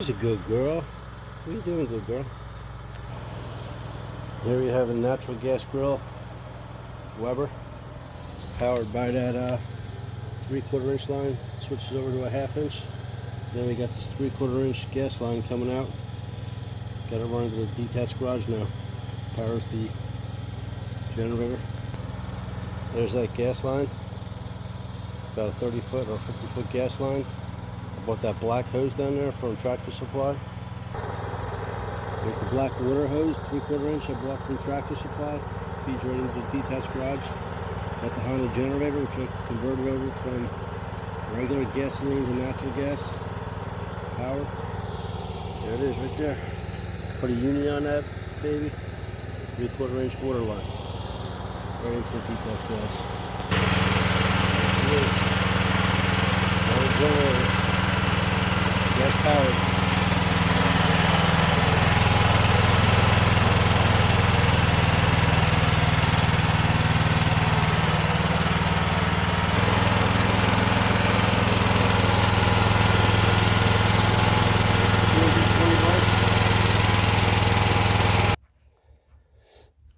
She's a good girl. What are you doing, good girl? Here we have a natural gas grill, Weber, powered by that 3/4 inch line. Switches over to a 1/2 inch. Then we got this 3/4 inch gas line coming out. Got it running to the detached garage now. Powers the generator. There's that gas line. It's about a 30-foot or 50-foot gas line. I bought that black hose down there from Tractor Supply. With the black water hose, 3/4 inch I bought from Tractor Supply. Feeds right into the detached garage. Got the Honda generator, which I converted over from regular gasoline to natural gas power. There it is right there. Put a unit on that baby. 3/4 inch water line. Right into the detached garage. There it is. Honda generator. Gas powered.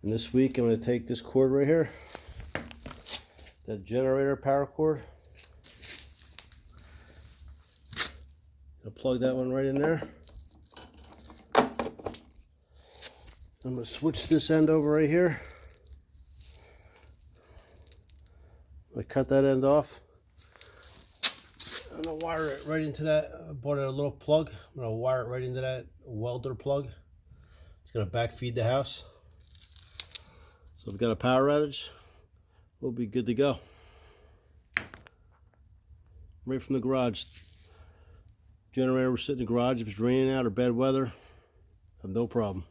And this week I'm going to take this cord right here, that generator power cord. I'll plug that one right in there. I'm going to switch this end over right here. I cut that end off. I'm going to wire it right into that. I bought a little plug. I'm going to wire it right into that welder plug. It's going to backfeed the house. So if we've got a power outage, we'll be good to go. Right from the garage. Generator will sit in the garage. If it's raining out or bad weather, I have no problem.